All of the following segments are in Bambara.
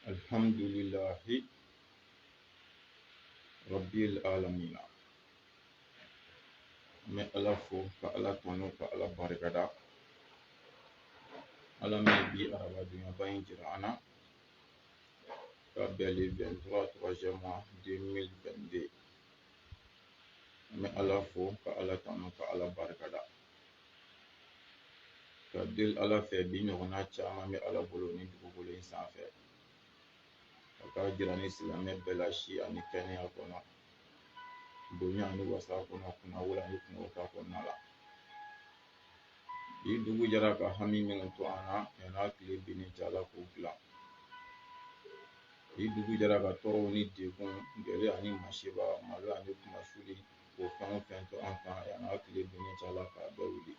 Alhamdulillahi Rabbil Alamina. Mɛ Ala fo ka Ala tanu ka Ala barikada. Ala min bi arabadonyaba in jira an na ka bɛn le 23 troisième mois 2022. Mɛ Ala fo ka Ala tanu ka Ala barikada. Ka deli Ala fɛ bi ɲɔgɔnna caman bɛ Ala bolo ni dugukolo in sanfɛ. Ka k'a jira ni silamɛ bɛɛ la si ani kɛnɛya kɔnɔ, bonya ani wasa kɔnɔ, kunnawolo ani kunnawota kɔnɔna la. Bi dugu jɛra ka hami minnu to an na yan'a tile binni cɛ Ala k'o dilan. Bi dugu jɛra ka tɔɔrɔw ni degun, gɛlɛya ani masiba, malo ani kumasuli k'o fɛn o fɛn to an kan yan'a tile binni cɛ Ala k'a bɛɛ wuli.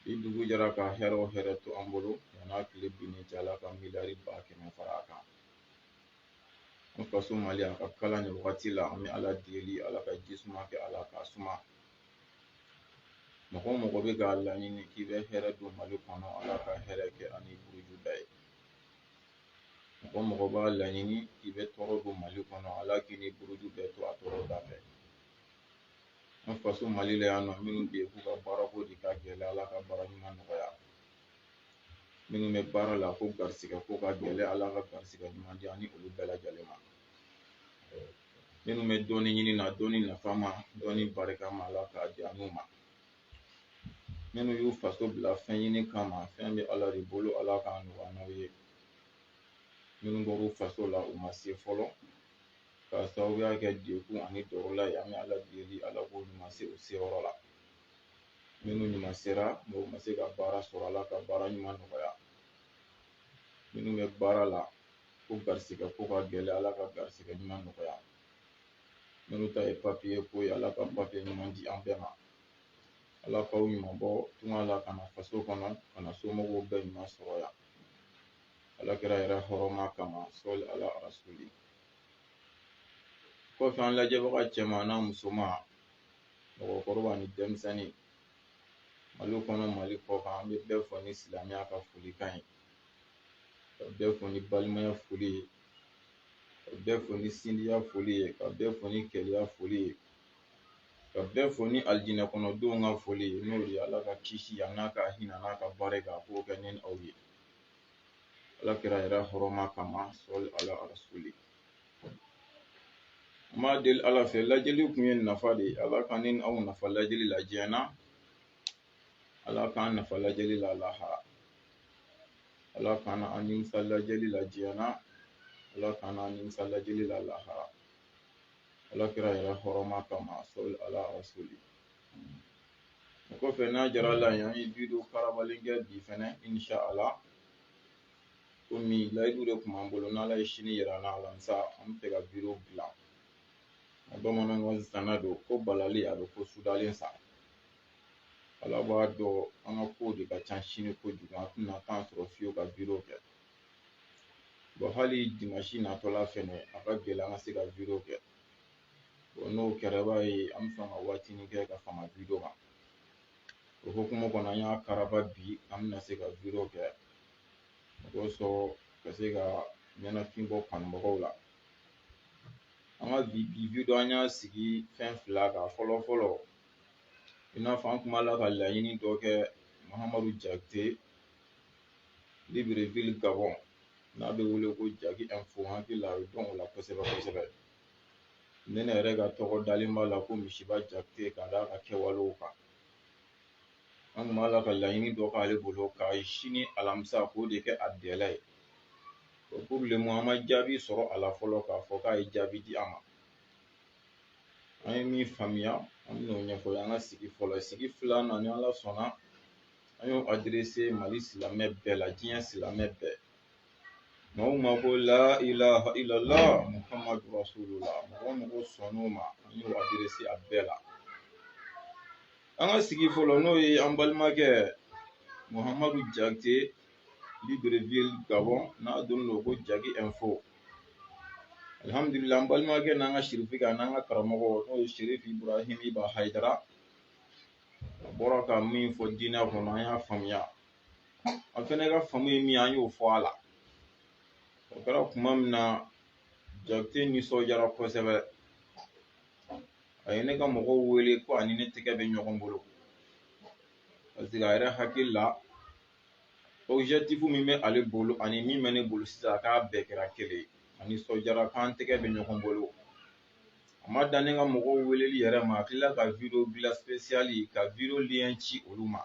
Bi dugu jɛra ka hɛrɛ o hɛrɛ to an bolo yan'a tile binni cɛ Ala ka miliyari 100 fara a kan. An faso Mali a ka kalan nin wagati la an bɛ Ala deli Ala ka jisuma kɛ Ala k'a suma. Mɔgɔ o mɔgɔ bɛ k'a laɲini k'i bɛ hɛrɛ don Mali kɔnɔ Ala ka hɛrɛ kɛ ani burujuda ye. Mɔgɔ o mɔgɔ b'a laɲini k'i bɛ tɔɔrɔ don Mali kɔnɔ Ala k'i ni buruju bɛɛ to a tɔɔrɔ da fɛ. An faso Mali la yan nɔ minnu bɛ yen k'u ka baarako de ka gɛlɛn Ala ka baara ɲuman nɔgɔya. Minnu bɛ baara la ko garisigɛ ko ka gɛlɛn Ala ka garisigɛ ɲuman di ani olu bɛɛ lajɛlen ma. Minnu bɛ dɔɔni ɲini na dɔɔni nafa ma dɔɔni barika ma Ala k'a di an'u ma. Minnu y'u faso bila fɛn ɲini kama fɛn bɛ Ala de bolo Ala k'a nɔgɔya n'aw ye. Minnu bɔr'u faso la u ma se fɔlɔ k'a sababuya kɛ degun ani dɔrɔla ye an bɛ Ala deli Ala k'olu ma se u seyɔrɔ la. Minnu ɲuman sera n'u ma se ka baara sɔrɔ Ala ka baara ɲuman nɔgɔya. Minnu bɛ baara la ko garisigɛ ko ka gɛlɛn Ala ka garisigɛ ɲuman nɔgɔya. Minnu ta ye papiye ko ye Ala ka papiye ɲuman di an bɛɛ ma. Ala k'aw ɲuman bɔ tunga la ka na faso kɔnɔ ka na somɔgɔw bɛɛ ɲuman sɔrɔ yan. Alakira yɛrɛ hɔrɔma kama sɔli ala rasuli. Kɔfɛ an lajɛbaga cɛman n'a musoman, mɔgɔkɔrɔba ni denmisɛnnin, Mali kɔnɔ Mali kɔkan an bɛ bɛɛ fɔ ni silamɛya ka folikan ye. Ka bɛɛ fɔ ni balimaya foli ye. Ka bɛɛ fɔ ni sindiya foli ye. Ka bɛɛ fɔ ni kɛlɛya foli ye. Ka bɛɛ fɔ ni alijinɛ kɔnɔdenw ka foli ye n'o ye Ala ka kisi a n'a ka hinɛ n'a ka barika k'o kɛ ne ni aw ye. Alakira yɛrɛ hɔrɔma kama sɔli ala rasuli. An b'a deli Ala fɛ lajɛli kun ye nafa de ye. Ala ka ne ni aw nafa lajɛli la diɲɛ na. Ala k'an nafa lajɛli la lahara. Ala k'an an nimisa lajɛli la diɲɛ na. Ala k'an an nimisa lajɛli la lahara. Alakira yɛrɛ hɔrɔma kama sɔli ala rasuli. O kɔfɛ n'a jara la yan an ye video karabalen kɛ bi fɛnɛ insha Allah. Komi layidu de kun b'an bolo n'Ala ye sini yira an na alamisa an bɛ fɛ ka video dilan. Bamanankan zana don ko balali a bɛ ko sudalen sa. Ala b'a dɔn an ka kow de ka ca sini kojugu an tɛna tan sɔrɔ fiyewu ka video kɛ. Bon hali dimanche natɔla fɛnɛ a ka gɛlɛn an ka se ka video kɛ. Bon n'o kɛra i b'a ye an bɛ sɔn ka waatinin kɛ ka fama video kan. O hukumu kɔnɔ an y'a karaba bi an bɛna se ka video kɛ. Walasa ka se ka ɲɛnafin bɔ kanubagaw la. An ka bi video an y'a sigi fɛn fila kan fɔlɔ fɔlɔ. I n'a fɔ an kun b'a la ka laɲini dɔ kɛ Mahamadu Jakite Libreville Gabon n'a bɛ wele ko Jaki Info n hakili la a bɛ dɔn o la kosɛbɛ kosɛbɛ. Ne yɛrɛ ka tɔgɔ dalen b'a la ko Misiba Jakite ka d'a ka kɛwalew kan. An kun b'a la ka laɲini dɔ k'ale bolo k'a sini alamisa k'o de kɛ a dɛlɛ ye. Pour le moment an ma jaabi sɔrɔ a la fɔlɔ k'a fɔ k'a ye jaabi di an ma. An ye min faamuya an bɛn'o ɲɛfɔ an ka sigi fɔlɔ sigi filanan ni Ala sɔnna an y'o adressé Mali silamɛ bɛɛ la diɲɛ silamɛ bɛɛ. Maa o maa ko la ilaha illallah Muhamadu rasulullah mɔgɔ o mɔgɔ sɔnn'o ma an y'o adressé a bɛɛ la. An ka sigi fɔlɔ n'o ye an balimakɛ Mahamadu Jakite Libreville Gabon n'a dɔnnen don ko Jaki Info. Alhamdulillah an balimakɛ n'an ka sirifika n'an ka karamɔgɔ n'o ye Sherif Ibrahim Iba Hayidara a bɔra ka min fɔ diinɛ kɔnɔ an y'a faamuya. An fɛnɛ ka faamu ye min an y'o fɔ a la. o kɛra kuma min na Jakite nisɔndiyara kosɛbɛ. A ye ne ka mɔgɔw wele ko ani ne tɛgɛ bɛ ɲɔgɔn bolo parce que a yɛrɛ hakili la objectif min bɛ ale bolo ani min bɛ ne bolo sisan a k'a bɛɛ kɛra kelen ye. A nisɔndiyara k'an tɛgɛ bɛ ɲɔgɔn bolo. A ma dan ne ka mɔgɔw weleli yɛrɛ ma, a tilala ka video dilan spécial ka video lien ci olu ma.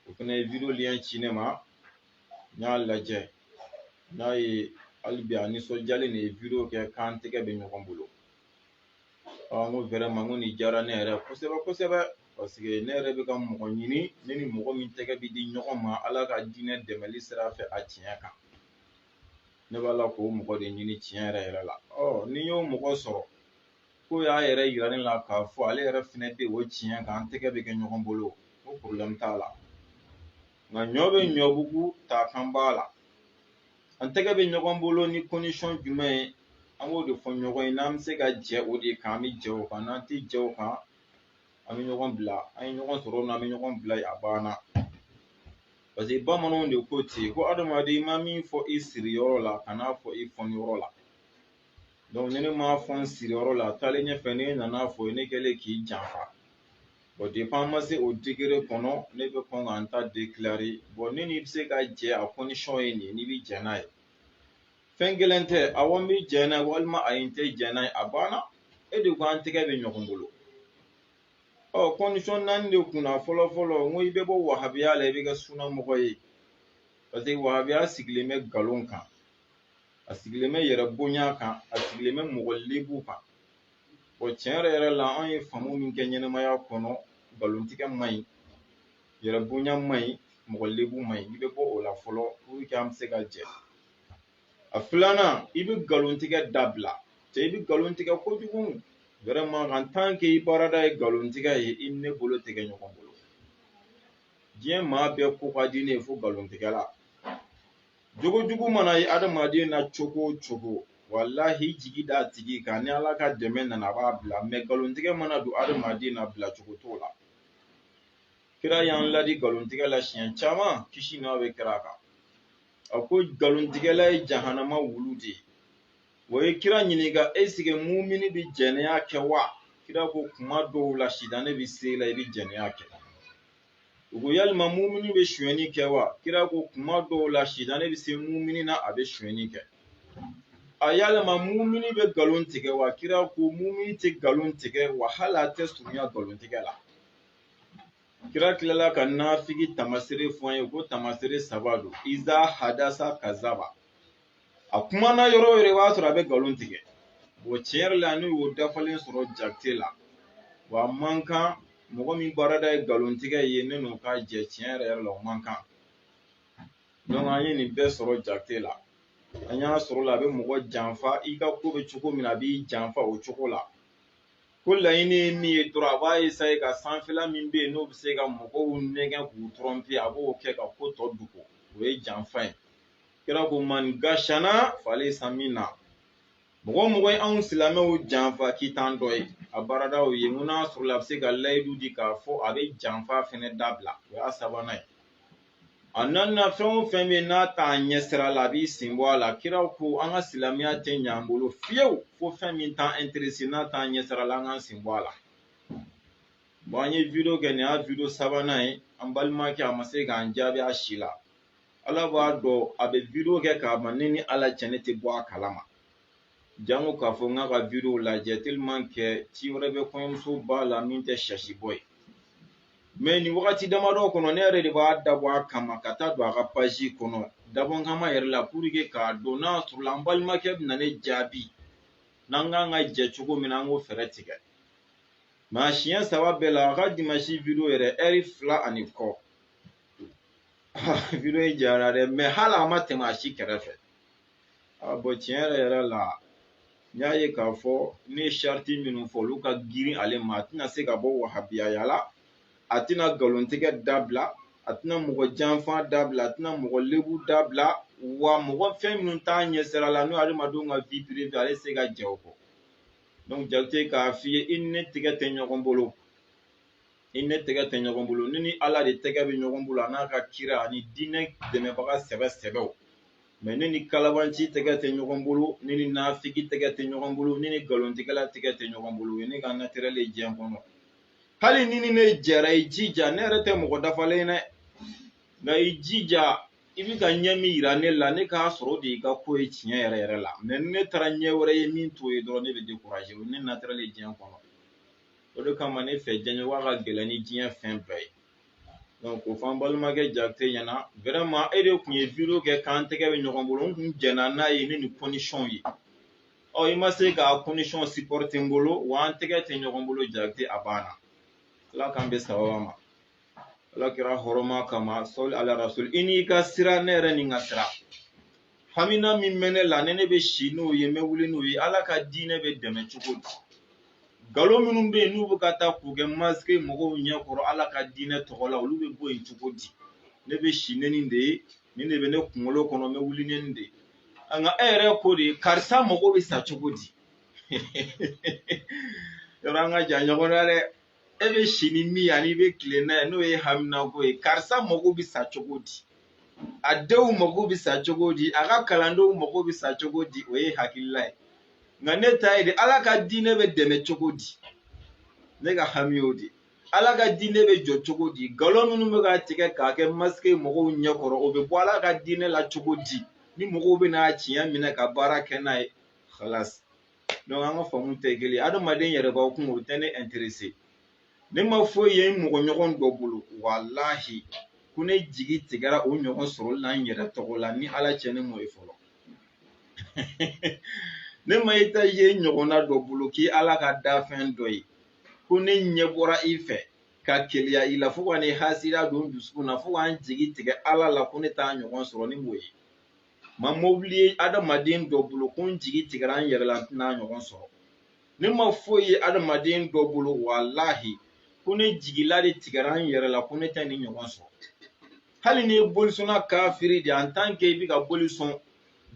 O fana ye video lien ci ne ma, n y'a lajɛ, n'a ye hali bi a nisɔndiyalen de ye video kɛ k'an tɛgɛ bɛ ɲɔgɔn bolo. N ko vraiment n ko nin diyara ne yɛrɛ kosɛbɛ kosɛbɛ parce que ne yɛrɛ bɛ ka mɔgɔ ɲini ne ni mɔgɔ min tɛgɛ bɛ di ɲɔgɔn ma Ala ka diinɛ dɛmɛli sira fɛ a tiɲɛ kan. Ne b'a la k'o mɔgɔ de ɲini tiɲɛ yɛrɛ yɛrɛ la. Ni y'o mɔgɔ sɔrɔ ko y'a yɛrɛ yira ne la k'a fɔ ale yɛrɛ fɛnɛ bɛ o tiɲɛ kan an tɛgɛ bɛ kɛ ɲɔgɔn bolo, o problème t'a la. Nka ɲɔ bɛ ɲɔbugu ta kan b'a la. An tɛgɛ bɛ ɲɔgɔn bolo ni condition jumɛn ye? An b'o de fɔ ɲɔgɔn ye n'an bɛ se ka jɛ o de kan an bɛ jɛ o kan, n'an tɛ jɛ o kan an bɛ ɲɔgɔn bila, an ye ɲɔgɔn sɔrɔ n'an bɛ ɲɔgɔn bila a banna. Parce que bamananw de ko ten ko adamaden i ma min fɔ i siriyɔrɔ la kan'a fɔ i fɔniyɔrɔ la. Donc ni ne m'a fɔ n siriyɔrɔ la taalen ɲɛfɛ ne nana fɔ ne kɛlen k'i janfa. Depuis an ma se o degré kɔnɔ ne bɛ kɔn k'an ta déclarer. Ne n'i bɛ se ka jɛ a condition ye nin ye n'i bɛ jɛ n'a ye. Fɛn gɛlɛn tɛ, awɔ n bɛ jɛ n'a ye walima ayi n tɛ jɛ n'a ye a banna. E de ko an tɛgɛ bɛ ɲɔgɔn bolo. Condition 4 de kunna fɔlɔ fɔlɔ n ko i bɛ bɔ wahabiya la i bɛ kɛ sunnamɔgɔ ye. Parce que wahabiya sigilen bɛ nkalon kan, a sigilen bɛ yɛrɛ bonya kan, a sigilen bɛ mɔgɔ lebu kan. Tiɲɛ yɛrɛ yɛrɛ la an ye faamu min kɛ ɲɛnɛmaya kɔnɔ nkalontigɛ man ɲi, yɛrɛ bonya man ɲi, mɔgɔ lebu man ɲi. I bɛ bɔ o la fɔlɔ pour que an bɛ se ka jɛ. A filanan i bɛ nkalontigɛ dabila, cɛ i bɛ nkalon tigɛ kojugu. Vraiment en tant que i baarada ye nkalontigɛ ye i ni ne bolo tɛ kɛ ɲɔgɔn bolo. Diɲɛ maa bɛɛ ko ka di ne ye fo nkalontigɛla. Jogojugu mana ye adamaden na cogo o cogo, walahi i jigi d'a tigi kan ni Ala ka dɛmɛ nana a b'a bila mais nkalontigɛ mana don adamaden na bila cogo t'o la. Kira y'an ladi nkalontigɛ la siɲɛ caman kisi n'a bɛ kira kan. A ko nkalontigɛla ye jahanama wulu de ye. O ye kira ɲininka est ce que mumini bɛ jɛnɛya kɛ wa? Kira ko kuma dɔw la sitanɛ bɛ se la i bɛ jɛnɛya kɛ. U ko yalima mumini bɛ sonyɛni kɛ wa? Kira ko kuma dɔw la sitanɛ bɛ se mumini na a bɛ sonyɛni kɛ. A yalima mumini bɛ nkalon tigɛ wa? Kira ko mumini tɛ nkalon tigɛ wa hali a tɛ surunya nkalontigɛ la. Kira tilala ka nafiki tamasere fɔ an ye ko tamasere 3 don. Iza hadasa kazaba. A kumana yɔrɔ o yɔrɔ i b'a sɔrɔ a bɛ nkalon tigɛ. Tiɲɛ yɛrɛ la n'u y'o dafalen sɔrɔ Jakite la, wa a man kan mɔgɔ min baarada ye nkalontigɛ ye ne n'o ka jɛ tiɲɛ yɛrɛ yɛrɛ la o man kan. Donc an ye nin bɛɛ sɔrɔ Jakite la. An y'a sɔrɔ la a bɛ mɔgɔ janfa i ka ko bɛ cogo min na a b'i janfa o cogo la. Ko laɲini ye min ye dɔrɔn a b'a essayer ka sanfɛla min bɛ yen n'o bɛ se ka mɔgɔw nɛgɛn k'u tromper a b'o kɛ ka ko tɔ dogo. O ye janfa ye. Kira ko man gashana falaysa minna. Mɔgɔ mɔgɔ ye anw silamɛw janfa k'i t'an dɔ ye. A baaradaw ye mun n'a sɔrɔ la a bɛ se ka layidu di k'a fɔ a bɛ janfa fɛnɛ dabila. O y'a sabanan ye. A naaninan fɛn o fɛn bɛ yen n'a t'a ɲɛ sira la a b'i sen bɔ a la. Kira ko an ka silamɛya tɛ ɲɛ an bolo fiyewu fo fɛn min t'an intéressé n'a t'an ɲɛ sira la an k'an sen bɔ a la. An ye video kɛ nin y'a video sabanan ye an balimakɛ a ma se k'an jaabi a si la. Ala b'a dɔn a bɛ video kɛ k'a ban ne ni Ala cɛ ne tɛ bɔ a kalama. Jango k'a fɔ n k'a ka video lajɛ tellement que ci wɛrɛ bɛ kɔɲɔmuso ba la min tɛ sasi bɔ ye. Mais nin wagati damadɔ kɔnɔ ne yɛrɛ de b'a dabɔ a kama ka taa don a ka page kɔnɔ dabɔ kama yɛrɛ la pour que k'a dɔn n'a sɔrɔ la an balimakɛ bɛ na ne jaabi n'an kan ka jɛ cogo min na an k'o fɛɛrɛ tigɛ. Mais a siɲɛ 3 bɛɛ la a ka dimanche video yɛrɛ heure 2 ani kɔ. Video in diyara dɛ mais hali a ma tɛmɛ a si kɛrɛfɛ. Tiɲɛ yɛrɛ yɛrɛ la n y'a ye k'a fɔ ne ye charte minnu fɔ olu ka girin ale ma a tɛna se ka bɔ wahabiyaya la, a tɛna nkalontigɛ dabila, a tɛna mɔgɔ janfa dabila, a tɛna mɔgɔ lebu dabila, wa mɔgɔ fɛn minnu t'a ɲɛ sira la n'o adamadenw ka vie privée ale se ka jɛ o kɔ. Donc Jakite k'a f'i ye i ni ne tɛgɛ tɛ ɲɔgɔn bolo. I ni ne tɛgɛ tɛ ɲɔgɔn bolo. Ne ni Ala de tɛgɛ bɛ ɲɔgɔn bolo a n'a ka kira ani diinɛ dɛmɛbaga sɛbɛ sɛbɛw. mais ne ni kalabanci tɛgɛ tɛ ɲɔgɔn bolo, ne ni nafiki tɛgɛ tɛ ɲɔgɔn bolo, ne ni galontigɛla tɛgɛ tɛ ɲɔgɔn bolo, ye ne ka naturel ye diɲɛ kɔnɔ. Hali ni ne jɛra i jija, ne yɛrɛ tɛ mɔgɔ dafalen dɛ, nka i jija i bɛ ka ɲɛ min yira ne la, ne k'a sɔrɔ de i ka ko ye tiɲɛ yɛrɛ yɛrɛ la, mais ni ne taara ɲɛ wɛrɛ ye min t'o ye dɔrɔn ne bɛ décourager, o ne naturel ye diɲɛ kɔnɔ. O de kama ne fɛ diɲɛɲɔgɔnya ka gɛlɛn ni diɲɛ fɛn bɛɛ ye. Donc o fɔ an balimakɛ Jakite ɲɛna vraiment e de tun ye vidéo kɛ k'an tɛgɛ bɛ ɲɔgɔn bolo, n tun jɛnna n'a ye ne ni condition ye. I ma se k'a condition supporter n bolo wa an tɛgɛ tɛ ɲɔgɔn bolo Jakite a banna. Ala k'an bɛ sababa ma. Ala kira hɔrɔma kama sɔli ala rasul i n'i ka sira ne yɛrɛ ni n ka sira. Hamina min bɛ ne la ne bɛ si n'o ye n bɛ wuli n'o ye Ala ka diinɛ bɛ dɛmɛ cogo di? Nkalon minnu bɛ yen n'u bɛ ka taa k'u kɛ masque mɔgɔw ɲɛkɔrɔ Ala ka diinɛ tɔgɔ la olu bɛ bɔ yen cogo di? Ne bɛ si ne nin de ye, nin de bɛ ne kunkolo kɔnɔ n bɛ wuli ne nin de ye. Nka e yɛrɛ ko de karisa mago bɛ sa cogo di? Yɔrɔ an ka jan ɲɔgɔn na dɛ. E bɛ si ni min ani bɛ tile n'a ye n'o ye hamina ko ye karisa mago bɛ sa cogo di? A denw mago bɛ sa cogo di? A ka kalandenw mago bɛ sa cogo di? O ye hakilila ye. Nka ne ta ye de Ala ka diinɛ bɛ dɛmɛ cogo di? Ne ka hami o de. Ala ka diinɛ bɛ jɔ cogo di? Nkalon minnu bɛ ka tigɛ k'a kɛ masque mɔgɔw ɲɛkɔrɔ o bɛ bɔ Ala ka diinɛ la cogo di? Ni mɔgɔw bɛ n'a tiɲɛ minɛ ka baara kɛ n'a ye khalas. Donc an ka faamu tɛ kelen ye. Adamaden yɛrɛbakun o tɛ ne intéressé. Ne ma foyi ye mɔgɔ ɲɔgɔn dɔ bolo walahi ko ne jigi tigɛra o ɲɔgɔn sɔrɔli la n yɛrɛ tɔgɔ la ni Ala cɛ ne m'o ye fɔlɔ. Ne ma i ta ye ɲɔgɔnna dɔ bolo k'i Ala ka dafɛn dɔ ye ko ne ɲɛ bɔra i fɛ ka keleya i la fo ka ne hasida don dusukun na fo k'an jigi tigɛ Ala la ko ne t'a ɲɔgɔn sɔrɔ ni m'o ye. Ma mobili ye adamaden dɔ bolo ko n jigi tigɛra n yɛrɛ la n tɛna ɲɔgɔn sɔrɔ. Ne ma foyi ye adamaden dɔ bolo walahi ko ne jigila de tigɛra n yɛrɛ la ko ne tɛ ni ɲɔgɔn sɔrɔ. Hali ni ye bolisɔnna kafiri de en tant que i bɛ ka boli sɔn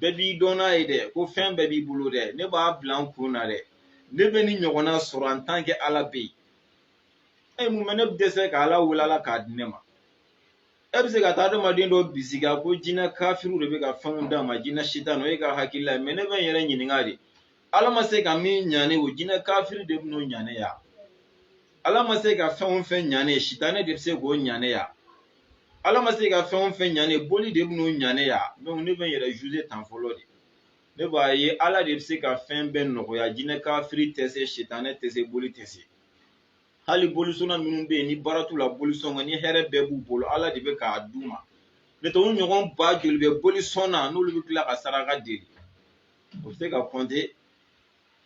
bɛɛ b'i dɔn n'a ye dɛ ko fɛn bɛɛ b'i bolo dɛ ne b'a bila n kun na dɛ ne bɛ ni ɲɔgɔnna sɔrɔ en tant que Ala bɛ yen. Mun bɛ ne bɛ dɛsɛ ka Ala wele Ala k'a di ne ma? E bɛ se ka taa adamaden dɔ bisigiya ko jinɛ kafiriw de bɛ ka fɛnw d'a ma jinɛ sitan o ye ka hakilila ye mais ne bɛ n yɛrɛ ɲininka de Ala ma se ka min ɲa ne o jinɛ kafiri de bɛ n'o ɲa ne ya? Ala ma se ka fɛn o fɛn ɲa ne sitanɛ de bɛ se k'o ɲa ne ya? Ala ma se ka fɛn o fɛn ɲa ne boli de bɛ n'o ɲa ne ya? Donc ne bɛ n yɛrɛ juger tan fɔlɔ de. Ne b'a ye Ala de bɛ se ka fɛn bɛɛ nɔgɔya jinɛ kafiri tɛ se sitanɛ tɛ se boli tɛ se. Hali bolisɔnna minnu bɛ yen ni baara t'u la bolisɔn ni hɛrɛ bɛɛ b'u bolo Ala de bɛ k'a d'u ma. Ne tɛ o ɲɔgɔn ba joli bɛ bolisɔn na n'olu bɛ tila ka saraka deli. O bɛ se ka compter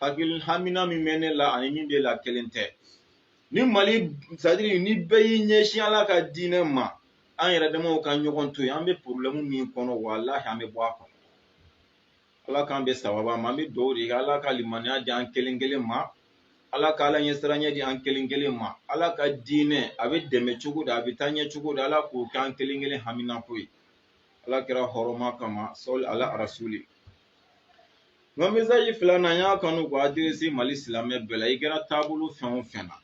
hamina min bɛ ne la ani min bɛ la kelen tɛ. Ni Mali c'est à dire ni bɛɛ y'i ɲɛsin Ala ka diinɛ ma an yɛrɛ damaw ka ɲɔgɔn to yen an bɛ problème min kɔnɔ walahi an bɛ bɔ a kɔnɔ. Ala k'an bɛ sababa ma an bɛ dugawu de kɛ Ala ka limaniya di an kelen kelen ma. Ala ka Ala ɲɛsiranya di an kelen kelen ma. Ala ka diinɛ a bɛ dɛmɛ cogo di a bɛ taa ɲɛ cogo di Ala k'o kɛ an kelen kelen hamina ko ye. Ala kɛra hɔrɔma kama sɔli ala rasuli. Nka message filanan y'a kanu k'o adressé Mali silamɛ bɛɛ la i kɛra taabolo fɛn o fɛn na.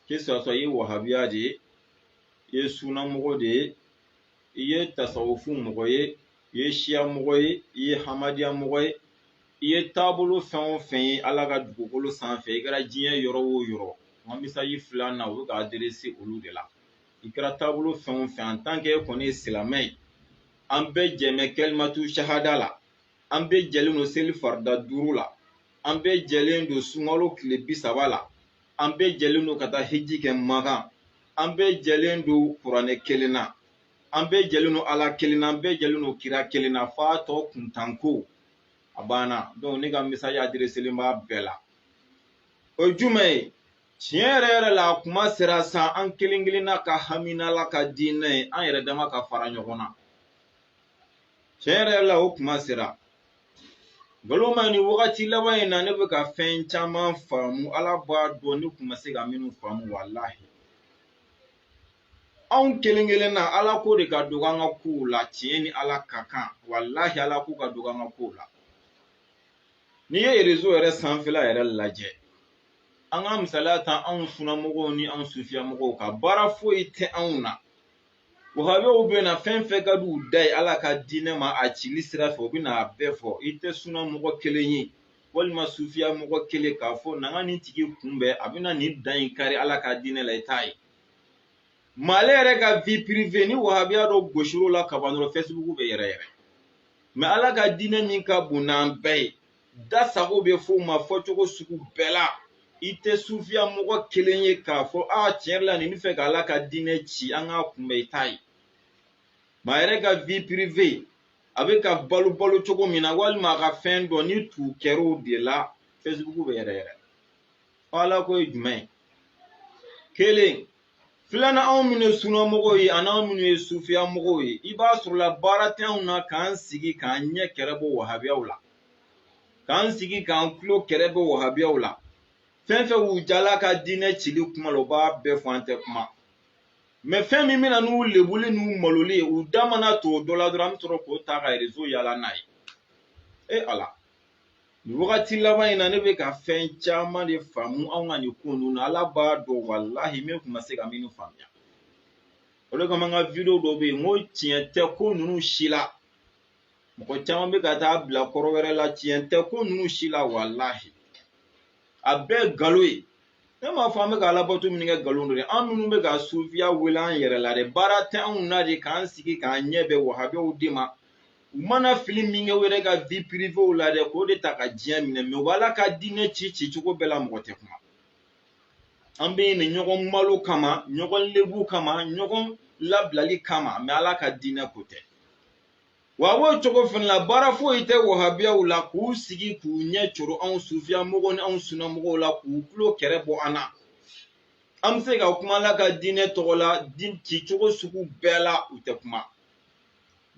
Que ce soit i ye wahabiya de ye, i ye sunamɔgɔ de ye, i ye tasawufu mɔgɔ ye, i ye siya mɔgɔ ye, i ye hamadiya mɔgɔ ye, i ye taabolo fɛn o fɛn ye Ala ka dugukolo sanfɛ i kɛra diɲɛ yɔrɔ o yɔrɔ nka message filanan o bɛ ka adressé olu de la. I kɛra taabolo fɛn o fɛn en tant que e kɔni ye silamɛ ye an bɛɛ jɛmɛ kalimatu shahada la an bɛɛ jɛlen don seli farida 5 la an bɛɛ jɛlen don sunkalo tile 30 la an bɛɛ jɛlen don ka taa hiji kɛ Makan an bɛɛ jɛlen don kuranɛ kelen na an bɛɛ jɛlen don Ala kelen na an bɛɛ jɛlen don kira kelen na f'a tɔ kuntanko a banna. Donc ne ka message adressé len b'a bɛɛ la. O jumɛn ye tiɲɛ yɛrɛ yɛrɛ la a kuma sera san an kelen kelenna ka hamina Ala ka diinɛ ye an yɛrɛ dama ka fara ɲɔgɔn na. Tiɲɛ yɛrɛ yɛrɛ la o kuma sera. Nkalon ni wagati laban in na ne bɛ ka fɛn caman faamu Ala b'a dɔn ne tun ma se ka minnu faamu walahi. Anw kelen kelen na Ala ko de ka dogo an ka kow la tiɲɛ ni Ala ka kan walahi Ala ko ka dogo an ka kow la. N'i ye réseau yɛrɛ sanfɛla yɛrɛ lajɛ an ka misaliya ta anw sunamɔgɔw ni anw sufiyamɔgɔw ka baara foyi tɛ anw na wahabiyaw bɛ na fɛn fɛn ka d'u da ye Ala ka diinɛ ma a cili sira fɛ u bɛ na a bɛɛ fɔ i tɛ suna mɔgɔ kelen ye walima sufiya mɔgɔ kelen k'a fɔ n'an nin tigi kunbɛn a bɛna nin dan in kari Ala ka diinɛ la i t'a ye mais ale yɛrɛ ka vie privée ni wahabiya dɔ gosir'o la kaban dɔrɔn Facebook bɛ yɛrɛ yɛrɛ mais Ala ka diinɛ min ka bon n'an bɛɛ ye da sago bɛ f'o ma fɔcogo sugu bɛɛ la i tɛ sufiya mɔgɔ kelen ye k'a fɔ tiɲɛ yɛrɛ la nin bɛ fɛ ka Ala ka diinɛ ci an k'a kunbɛn i t'a ye mais a yɛrɛ ka vie privée a bɛ ka balo cogo min na walima a ka fɛn dɔ ni tu kɛr'o de la Facebook bɛ yɛrɛ yɛrɛ Ala ko ye jumɛn ye kelen filanan anw minnu ye sunamɔgɔw ye ani anw minnu ye sufiya mɔgɔw ye i b'a sɔrɔ la baara tɛ anw na k'an sigi k'an ɲɛ kɛrɛ bɔ wahabiyaw la k'an sigi k'an tulo kɛrɛ bɔ wahabiyaw la fɛn fɛn y'u jala ka diinɛ cili kuma la u b'a bɛɛ fɔ an tɛ kuma mais fɛn min bɛna n'u lebuli n'u maloli ye u da mana to o dɔ la dɔrɔn an bɛ sɔrɔ k'o ta ka réseau yala n'a ye Ala nin wagati laban in na ne bɛ ka fɛn caman de faamu anw ka nin ko ninnu na Ala b'a dɔn walahi min tun ma se ka min faamuya o de kama n ka video dɔ bɛ yen n ko tiɲɛ tɛ ko ninnu si la mɔgɔ caman bɛ ka taa bila kɔrɔ wɛrɛ la tiɲɛ tɛ ko ninnu si la walahi a bɛɛ nkalon ye ne m'a fɔ an bɛ ka Alabato min kɛ nkalon don dɛ an minnu bɛ ka sufiya wele an yɛrɛ la dɛ baara tɛ anw na de k'an sigi k'an ɲɛ bɛ wahabiyaw de ma u mana fili min kɛ u yɛrɛ ka vie privée la dɛ k'o de ta ka diɲɛ minɛ mais u b'Ala ka diinɛ ci cogo bɛɛ la mɔgɔ tɛ kuma an bɛ nin ɲɔgɔn malo kama ɲɔgɔn lebu kama ɲɔgɔn labilali kama mais Ala ka diinɛ ko tɛ wa o cogo fana la baara foyi tɛ wahabiyaw la k'u sigi k'u ɲɛ coro anw sufiya mɔgɔw ni anw sunna mɔgɔw la k'u tulo kɛrɛ bɔ an na an bɛ se ka kuma Ala ka diinɛ tɔgɔ la ci cogo sugu bɛɛ la u tɛ kuma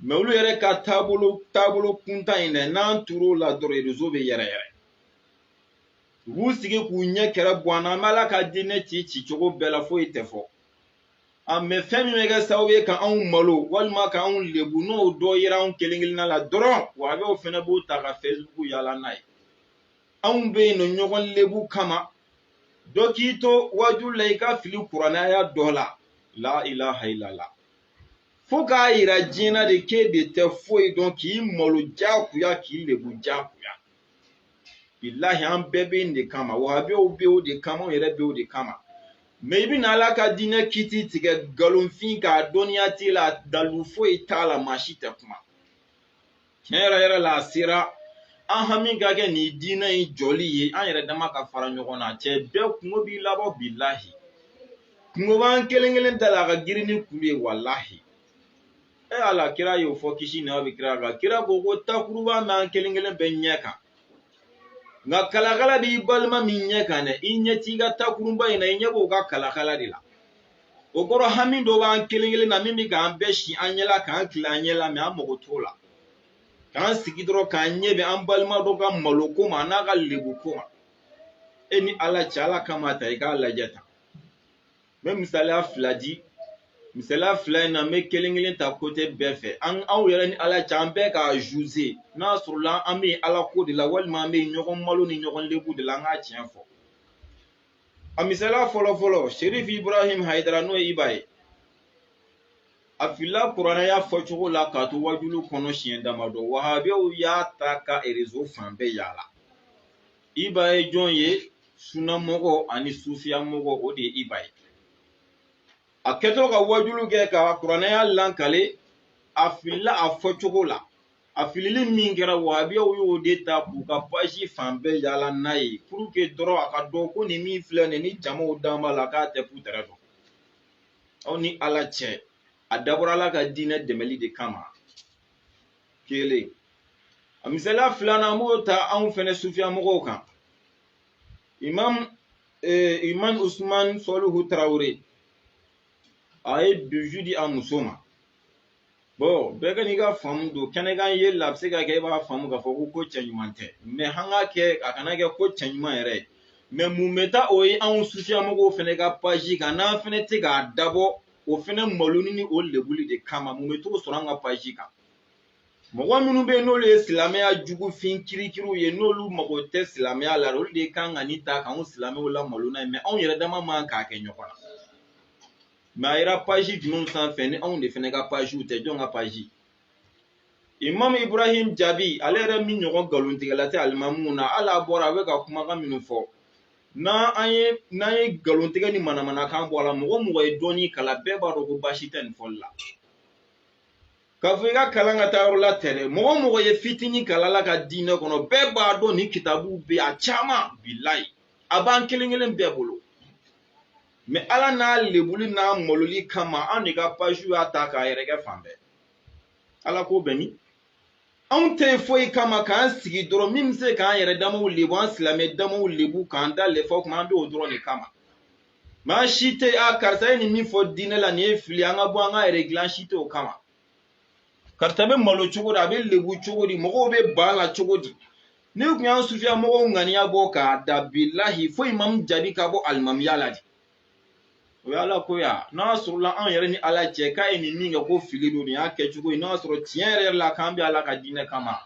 mais olu yɛrɛ ka taabolo kuntan in dɛ n'an tur'o la dɔrɔn réseau bɛ yɛrɛ yɛrɛ u b'u sigi k'u ɲɛ kɛrɛ bɔ an na an bɛ Ala ka diinɛ ci cogo bɛɛ la foyi tɛ fɔ mais fɛn min bɛ kɛ sababu ye ka anw malo walima ka anw lebu n'o dɔ yera anw kelen kelenna la dɔrɔn wahabiyaw fana b'o ta ka Facebook yala n'a ye anw bɛ yen nɔ ɲɔgɔn lebu kama dɔ k'i to wajulu la i ka fili kuranaya dɔ la ilaha illallah fo k'a yira diɲɛ na de k'e de tɛ foyi dɔn k'i malo jagoya k'i lebu jagoya bilahi an bɛɛ bɛ yen de kama wahabiyaw bɛ o de kama anw yɛrɛ bɛ o de kama mais i bɛna Ala ka diinɛ kiti tigɛ nkalonfin k'a dɔnniya t'i la dalu foyi t'a la maa si tɛ kuma tiɲɛ yɛrɛ la a sera an hami ka kɛ nin diinɛ in jɔli ye an yɛrɛ dama ka fara ɲɔgɔn na cɛ bɛɛ kungo b'i labɔ bilahi kungo b'an kelen kelen ta la a ka girin ni kulu ye walahi Ala kira y'o fɔ kisi ni nɛɛma bɛ kira kan kira ko ko takuruba m'an kelen kelen bɛɛ ɲɛ kan nka kalakala b'i balima min ɲɛ kan dɛ i ɲɛ t'i ka takuruba in na i ɲɛ b'o ka kalakala de la o kɔrɔ hami dɔ b'an kelen kelen na min bɛ k'an bɛɛ si an ɲɛ la k'an tile an ɲɛ la mais an mago t'o la k'an sigi dɔrɔn k'an ɲɛ bɛ an balima dɔ ka malo ko ma n'a ka lebu ko ma ni Ala cɛ Ala kama ta i k'a lajɛ tan n bɛ misaliya fila di misaliya fila in na n bɛ kelen kelen ta côté bɛɛ fɛ aw yɛrɛ ni Ala cɛ an bɛɛ k'a juger n'a sɔrɔ la an bɛ Ala ko de la walima an bɛ ɲɔgɔn malo ni ɲɔgɔn lebu de la an k'a tiɲɛ fɔ a misaliya fɔlɔ fɔlɔ Sherif Ibrahim Hayidara n'o ye Iba ye a filila kuranaya fɔcogo la k'a to wajulu kɔnɔ siɲɛ damadɔ wahabiyaw y'a ta ka réseau fan bɛɛ yala Iba ye jɔn ye sunamɔgɔ ani sufiya mɔgɔ o de ye Iba ye a kɛtɔ ka wajulu kɛ ka kuranaya lankale a filila a fɔcogo la a filili min kɛra wahabiyaw y'o de ta k'u ka page fan bɛɛ yala n'a ye pour que dɔrɔn a ka dɔn ko nin min filɛ nin ni jamaw dan b'a la k'a tɛ k'u tɛrɛ dɔn aw ni Ala cɛ a dabɔra Ala ka diinɛ dɛmɛli de kama kelen a misaliya filanan an b'o ta anw fɛnɛ sufiya mɔgɔw kan Imam Usman Solihu Tarawele a ye bijou di a muso ma bon bɛɛ ka n'i ka faamu don kɛnɛkan ye la a bɛ se ka kɛ e b'a faamu k'a fɔ ko cɛ ɲuman tɛ mais an k'a kɛ a kana kɛ ko cɛ ɲuman yɛrɛ ye mais mun bɛ taa o ye anw sufiya mɔgɔw fɛnɛ ka page kan n'an fɛnɛ tɛ k'a dabɔ o fɛnɛ maloni ni o lebuli de kama mun bɛ t'o sɔrɔ an ka page kan mɔgɔ minnu bɛ yen n'olu ye silamɛya jugufin kirikiriw ye n'olu mago tɛ silamɛya la olu de kan ka nin ta k'anw silamɛw la malo n'a ye mais anw yɛrɛ dama man k'a kɛ ɲɔgɔn na mais a yira page jumɛn sanfɛ ni anw de fɛnɛ ka page tɛ jɔn ka page. Imam Ibrahim Jabi ale yɛrɛ min ɲɔgɔn galontigɛla tɛ alimamuw na hali a bɔra a bɛ ka kumakan minnu fɔ n'an ye galontigɛ ni manamanakan bɔ a la mɔgɔ mɔgɔ ye dɔɔni kalan bɛɛ b'a dɔn ko baasi tɛ nin fɔli la. K'a fɔ i ka kalan ka taa yɔrɔ la tɛ dɛ mɔgɔ mɔgɔ ye fitinin kalan la ka diinɛ kɔnɔ bɛɛ b'a dɔn nin kitabu bɛ a caman bilayi a b'an kelen kelen bɛɛ bolo. Mais ala n'a lebuli n'a maloli kama an de ka page y'a ta k'a yɛrɛ kɛ fan bɛɛ. Ala ko bɛ min? Anw tɛ foyi kama k'an sigi dɔrɔn min bɛ se k'an yɛrɛ damaw lebu an silamɛ damaw lebu k'an da lɛfɛ kuma an bɛ o dɔrɔn de kama. Mais an si tɛ karisa ye nin min fɔ diinɛ la nin ye fili an ka bɔ an ka yɛrɛ dilan si tɛ o kama. Karisa bɛ malo cogo di a bɛ lebu cogo di mɔgɔw bɛ ban la cogo di. Ni tun y'an sufiya mɔgɔw ŋaniya bɔ k'a da bilahi fo Imam Jabi ka bɔ alimamiya la de. O ye ala ko ya n'a sɔrɔla an yɛrɛ ni ala cɛ k'a ye nin min kɛ ko fili don nin y'a kɛcogo ye n'a sɔrɔ tiɲɛ yɛrɛ la k'an bɛ ala ka diinɛ kama.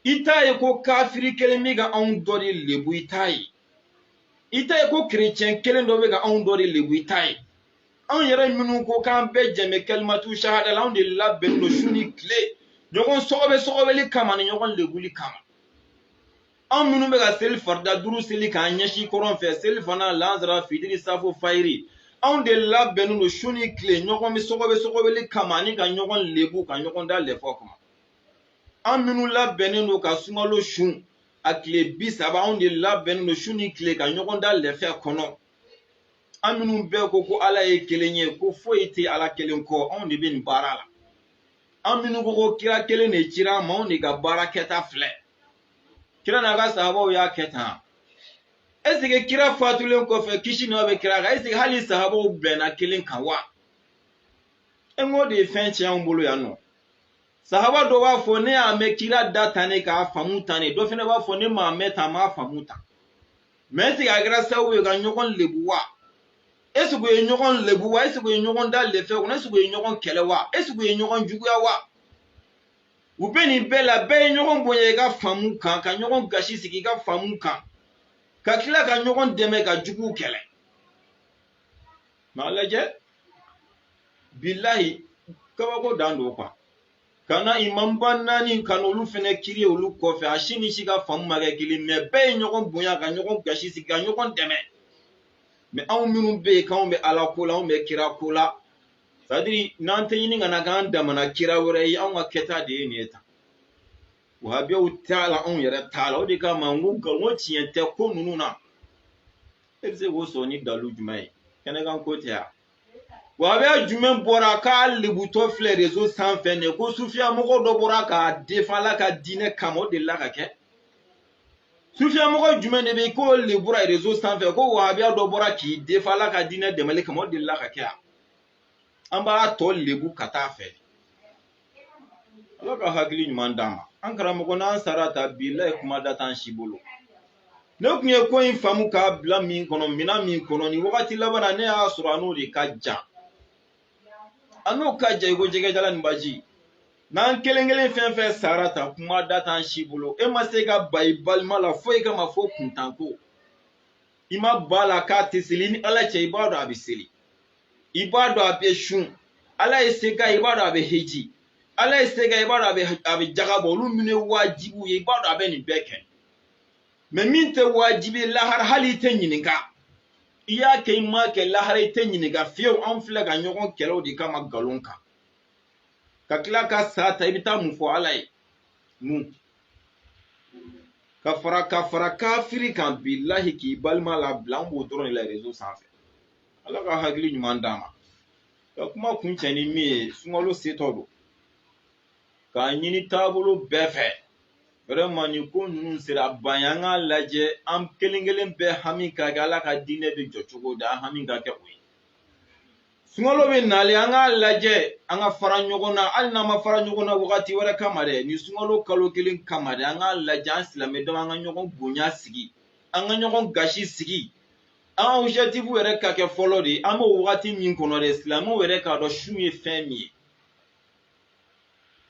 I t'a ye ko kafiri kelen bɛ ka anw dɔ de lebu i t'a ye. I t'a ye ko kerecɛn kelen dɔ bɛ ka anw dɔ de lebu i t'a ye. Anw yɛrɛ minnu ko k'an bɛɛ jɛmɛ kalimatu shahada la anw de labɛnnen don su ni tile ɲɔgɔn sɔgɔbɛli kama ni ɲɔgɔn lebuli kama. Anw minnu bɛ ka seli farida duuru seli k'an ɲɛsin kɔrɔn fɛ seli fana lansara fitiri safo fayiri anw de labɛnnen don su ni tile ɲɔgɔn bɛ sɔgɔbɛli kama ani ka ɲɔgɔn lebu ka ɲɔgɔn da lɛfɔ kama. Anw minnu labɛnnen don ka sunkalo sun a tile 30 anw de labɛnnen don su ni tile ka ɲɔgɔn da lɛfɛ kɔnɔ. An minnu bɛɛ ko ko ala ye kelen ye ko foyi tɛ ala kelen kɔ anw de bɛ nin baara la. An minnu ko kira kelen de cira ma anw de ka baara kɛta filɛ. Kira n'a ka sahabaw y'a kɛ tan. Est ce que kira fatulen kɔfɛ kisi n'aw bɛ kira kan est ce que hali sahabaw bɛnna kelen kan wa? En o de ye fɛn tiɲɛ anw bolo yan nɔ. Sahaba dɔ b'a fɔ ne y'a mɛn kira da tan ne k'a faamu tan ne dɔ fana b'a fɔ ne m'a mɛn tan m'a faamu tan. Mais est ce que a kɛra sababu ye ka ɲɔgɔn lebu wa? Est ce que u ye ɲɔgɔn lebu wa? Est ce que u ye ɲɔgɔn da lɛfɛ kɔnɔ? Est ce que u ye ɲɔgɔn kɛlɛ wa? Est ce que u ye ɲɔgɔn juguya wa? U bɛ nin bɛɛ la bɛɛ ye ɲɔgɔn bonya i ka faamu kan ka ɲɔgɔn gasi sigi i ka faamu kan ka tila ka ɲɔgɔn dɛmɛ ka juguw kɛlɛ. M'a lajɛ bilahi kabako dan don quoi. Kana imam ba naani ka n'olu fɛnɛ kiiri olu kɔfɛ a si ni si ka faamu ma kɛ kelen mais bɛɛ ye ɲɔgɔn bonya ka ɲɔgɔn gasi sigi ka ɲɔgɔn dɛmɛ. Mais anw minnu bɛ yen k'anw bɛ ala ko la anw bɛ kira ko la c'est à dire n'an tɛ ɲini ka na k'an damana kira wɛrɛ ye anw ka kɛta de ye nin ye tan. Wahabiyaw t'a la anw yɛrɛ t'a la o de kama n ko tiɲɛ tɛ ko ninnu na. E bɛ se k'o sɔrɔ ni dalu jumɛn ye kɛnɛkan ko tɛ yan. Wahabiya jumɛn bɔra k'a lebutɔ filɛ réseau sanfɛ ne ko sufiya mɔgɔ dɔ bɔra k'a défend ala ka diinɛ kama o delila ka kɛ. Sufiya mɔgɔ jumɛn de bɛ k'o lebura réseau sanfɛ ko wahabiya dɔ bɔra k'i défend ala ka diinɛ dɛmɛli kama o delila ka kɛ yan. An b'a tɔ lebu ka taa fɛ. Ala ka hakili ɲuman d'an ma. An karamɔgɔ n'an sara ta bilahi kuma da t'an si bolo. Ne tun ye ko in faamu k'a bila min kɔnɔ minan min kɔnɔ nin wagati laban na ne y'a sɔrɔ a n'o de ka jan. A n'o ka jan i ko jɛgɛjala ni baji. N'an kelen kelen fɛn fɛn sara ta kuma da t'an si bolo. E ma se ka ba i balima la fo i ka ma fo kuntanko. I ma ba la k'a tɛ seli ni ala cɛ i b'a dɔn a bɛ seli. I b'a dɔn a bɛ sun. Ala ye se k'a ye i b'a dɔn a bɛ heji. Ala ye se k'a ye i b'a dɔn a bɛ jaga bɔ olu minnu ye wajibiw ye i b'a dɔn a bɛ nin bɛɛ kɛ. Mais min tɛ wajibi lahara hali i tɛ ɲininka. I y'a kɛ i m'a kɛ lahara i tɛ ɲininka fiyewu anw filɛ ka ɲɔgɔn kɛlɛ o de kama nkalon kan. Ka tila ka sa ta i bɛ taa mun fɔ ala ye. Mun. Ka fara kafiri kan bilahi k'i balima labila an b'o dɔrɔn de la réseau sanfɛ. Ala ka hakili ɲuman d'an ma. Ka kuma kuncɛ ni min ye sunkalo setɔ don. K'a ɲini taabolo bɛɛ fɛ. Vraiment ni ko ninnu sera ban an k'a lajɛ an kelen kelen bɛɛ hami ka kɛ ala ka diinɛ bɛ jɔ cogo di an hami ka kɛ o ye. Sunkalo bɛ nalen an k'a lajɛ an ka fara ɲɔgɔn na hali n'an ma fara ɲɔgɔn na wagati wɛrɛ kama dɛ ni sunkalo kalo kelen kama dɛ an k'a lajɛ an silamɛ dama an ka ɲɔgɔn bonya sigi an ka ɲɔgɔn gasi sigi an objectif yɛrɛ ka kɛ fɔlɔ de an b'o wagati min kɔnɔ dɛ silamɛw yɛrɛ k'a dɔn su ye fɛn min ye.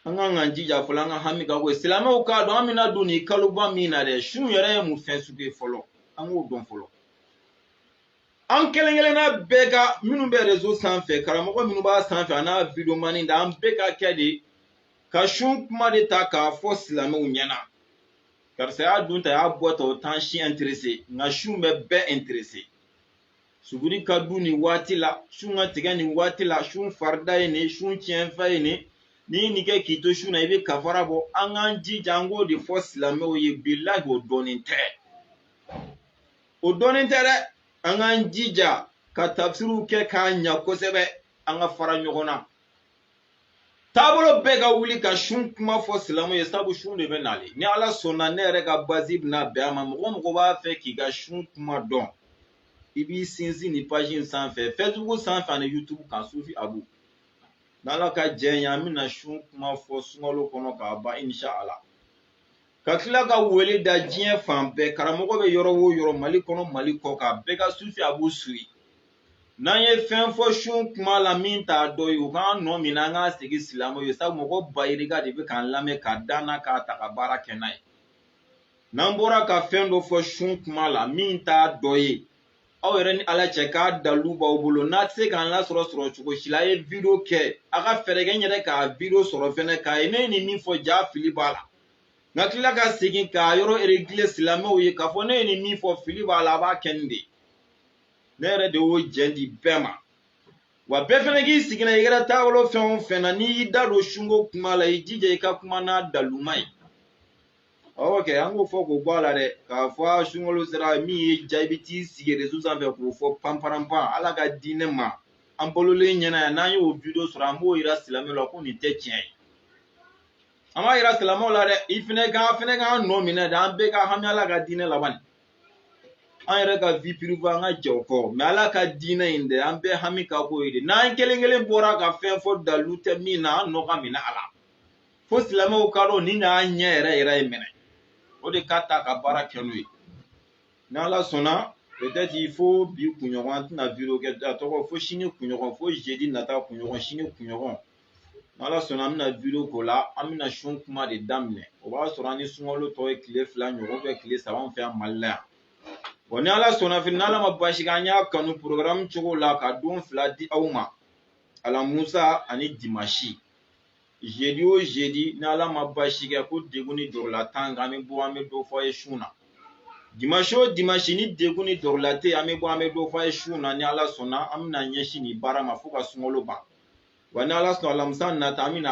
An ka k'an jija fɔlɔ an ka hami ka ko ye silamɛw k'a dɔn an bɛna don nin kaloba min na dɛ su yɛrɛ ye mun fɛn sugu ye fɔlɔ an k'o dɔn fɔlɔ. an kelen na bɛɛ ka minnu bɛ réseau sanfɛ karamɔgɔ minnu b'a sanfɛ a n'a video mani da an bɛɛ ka kɛ de ka sun kuma de ta k'a fɔ silamɛw ɲɛna karisa y'a dun ta y'a bɔ ta o t'an si intéressé nka sun bɛ bɛɛ intéressé suguri ka dun nin waati la sun ka tigɛ nin waati la sun farida ye nin sun tiɲɛfɛn ye nin n'i ye nin kɛ k'i to sun na i bɛ kafara bɔ an k'an jija an k'o de fɔ silamɛw ye bilahi o dɔnnen tɛ o dɔnnen tɛ dɛ an k'an jija ka tafsiriw kɛ k'a ɲa kosɛbɛ an ka fara ɲɔgɔn na taabolo bɛɛ ka wuli ka sun kuma fɔ silamɛw ye sabu sun de bɛ nale ni ala sɔnna ne yɛrɛ ka basi bɛna bɛn a ma mɔgɔ mɔgɔ b'a fɛ k'i ka sun kuma dɔn i b'i sinsin nin page in sanfɛ Facebook sanfɛ ani YouTube kan Sufi Abu n'ala ka jɛ ye an bɛna sun kuma fɔ sunkalo kɔnɔ k'a ban inshallah ka tila ka wele da diɲɛ fan bɛɛ karamɔgɔ bɛ yɔrɔ o yɔrɔ Mali kɔnɔ Mali kɔ kan bɛɛ ka Sufi Abu suit n'an ye fɛn fɔ sun kuma la min t'a dɔ ye u k'an nɔ minɛ an k'a segin silamɛw ye sabu mɔgɔ bayirika de bɛ k'an lamɛn ka danna k'a ta ka baara kɛ n'a ye n'an bɔra ka fɛn dɔ fɔ sun kuma la min t'a dɔ ye aw yɛrɛ ni ala cɛ k'a dalu b'aw bolo n'a tɛ se k'an lasɔrɔ cogo si la a ye video kɛ a ka fɛɛrɛ kɛ n yɛrɛ k'a video sɔrɔ fɛnɛ k'a ye ne ye nin min fɔ ja fili b'a la nka tila ka segin k'a yɔrɔ régler silamɛw ye k'a fɔ ne ye nin min fɔ fili b'a la a b'a kɛ nin de ne yɛrɛ de y'o jɛn di bɛɛ ma wa bɛɛ fɛnɛ k'i sigi na i kɛra taabolo fɛn o fɛn na n'i y'i da don sunko kuma la i jija i ka kuma n'a daluma ye awɔ kɛ an k'o fɔ k'o bɔ a la dɛ k'a fɔ sunkalo sera min ye ja i bɛ t'i sigi réseau sanfɛ k'o fɔ panparanpan ala ka diinɛ ma an balolen ɲɛna yan n'an y'o video sɔrɔ an b'o yira silamɛw la ko nin tɛ tiɲɛ ye an b'a yira silamɛw la dɛ i fɛnɛ k'an nɔ minɛ dɛ an bɛɛ ka hami ala ka diinɛ laban an yɛrɛ ka vie privée an ka jɛ o kɔ mais ala ka diinɛ in dɛ an bɛɛ hami ka k'o ye de n'an kelen kelen bɔra ka fɛn fɔ dalu tɛ min na an nɔ ka minɛ a la fo silamɛw ka dɔn nin n'a ɲɛ yɛrɛ ye minɛ o de ka ta ka baara kɛ n'o ye n'ala sɔnna peut-être il faut bi kunɲɔgɔn an tɛna video kɛ a tɔgɔ fo sini kunɲɔgɔn fo jeudi nata kunɲɔgɔn sini kunɲɔgɔn n'ala sɔnna an bɛna video k'o la an bɛna sun kuma de daminɛ o b'a sɔrɔ an ni sunkalo tɔ ye tile 2 ɲɔgɔn bɛ tile 3 an fɛ yan Mali la yan bon ni ala sɔnna fɛnɛ n'ala ma basi kɛ an y'a kanu programme cogo la ka don 2 di aw ma alamusa ani dimanche jeudi o jeudi ni ala ma basi kɛ ko degun ni dɔrɔla tan an bɛ bɔ an bɛ dɔ fɔ a ye sun na dimanche o dimanche ni degun ni dɔrɔla tɛ an bɛ bɔ an bɛ dɔ fɔ a ye sun na ni ala sɔnna an bɛna ɲɛsin nin baara ma fo ka sunkalo ban wa ni ala sɔnna alamisa nata an bɛna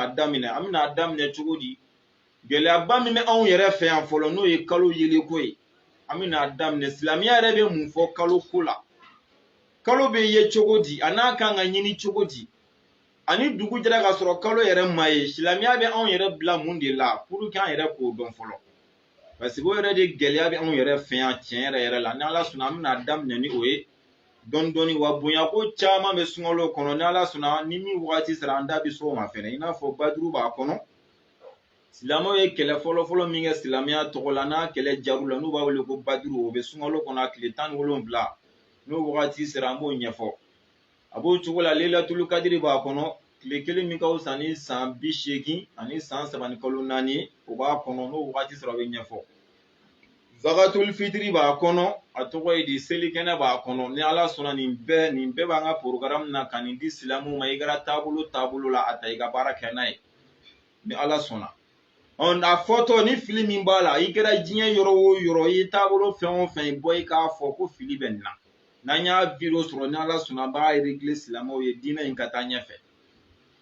a daminɛ cogo di gɛlɛyaba min bɛ anw yɛrɛ fɛ yan fɔlɔ n'o ye kalo yeliko ye an bɛna daminɛ silamɛya yɛrɛ bɛ mun fɔ kalo ko la kalo bɛ ye cogo di a n'a kan ka ɲini cogo di ani dugu jɛra ka sɔrɔ kalo yɛrɛ ma ye silamɛya bɛ anw yɛrɛ bila mun de la pour que an yɛrɛ k'o dɔn fɔlɔ parce que o yɛrɛ de gɛlɛya bɛ anw yɛrɛ fɛ yan tiɲɛ yɛrɛ la ni ala sɔnna an bɛna daminɛ ni o ye dɔɔni dɔɔni wa bonya ko caman bɛ sunkalo kɔnɔ ni ala sɔnna ni min wagati sera an da bɛ s'o ma fɛnɛ i n'a fɔ baduru b'a kɔnɔ silamɛw ye kɛlɛ fɔlɔ min kɛ silamɛya tɔgɔ la n'a kɛlɛ jar'u la n'u b'a wele ko baduru o bɛ sunkalo kɔnɔ a tile 17 n'o wagati sera an b'o ɲɛfɔ a b'o cogo la Lailatul Kadiri b'a kɔnɔ tile 1 min ka fisa ni san 80 ani san 3 ni kalo 4 ye o b'a kɔnɔ n'o wagati sera o bɛ ɲɛfɔ Zakatul Fitri b'a kɔnɔ a tɔgɔ ye di selikɛnɛ b'a kɔnɔ ni ala sɔnna nin bɛɛ b'an ka programme na ka nin di silamɛw ma i kɛra taabolo la a ta i ka baara kɛ n'a ye ni ala sɔnna a fɔtɔ ni fili min b'a la i kɛra diɲɛ yɔrɔ o yɔrɔ i ye taabolo fɛn o fɛn bɔ i k'a fɔ ko fili bɛ nin na n'an y'a video sɔrɔ ni ala sɔnna an b'a régler silamɛw ye diinɛ in ka taa ɲɛfɛ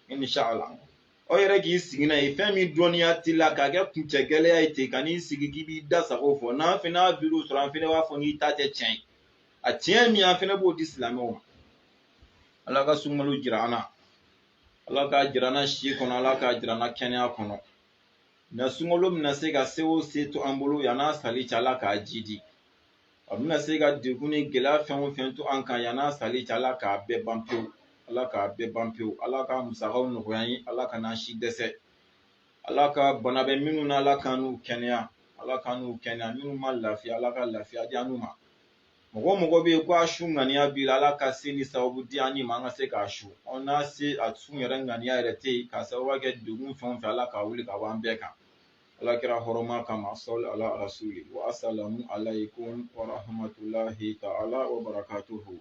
inshallah aw yɛrɛ k'i sigi n'a ye fɛn min dɔnniya t'i la k'a kɛ kuncɛ gɛlɛya ye ten ka n'i sigi k'i b'i da sago fɔ n'an fɛnɛ y'a video sɔrɔ an fɛnɛ b'a fɔ n'i ta tɛ tiɲɛ ye a tiɲɛ min an fɛnɛ b'o di silamɛw ma ala ka sunkalo jira an na ala k'a jira an na si kɔnɔ ala k'a jira an na kɛnɛya kɔnɔ na sunkalo bɛna se ka se o se to an bolo yan'a sali cɛ ala k'a ji di a bɛna se ka degun ni gɛlɛya fɛn o fɛn to an kan yan'a sali cɛ ala k'a bɛɛ ban pewu ala k'a bɛɛ ban pewu ala ka musakaw nɔgɔya an ye ala ka n'an si dɛsɛ ala ka bana bɛ minnu na ala ka n'u kɛnɛya ala ka n'u kɛnɛya minnu ma lafiya ala ka lafiya di an n'u ma mɔgɔ bɛ yen ko a su ŋaniya b'i la ala ka se ni sababu di an ma an ka se k'a su n'a se a sun yɛrɛ ŋaniya yɛrɛ tɛ yen k'a sababu kɛ degun fɛn o fɛn ala k'a wuli ka bɔ an bɛɛ kan ala kɛra hɔrɔma kama sɔli ala rasuli wa asalamu alaykum wa rahmatulahi ta'ala wa barakatuhu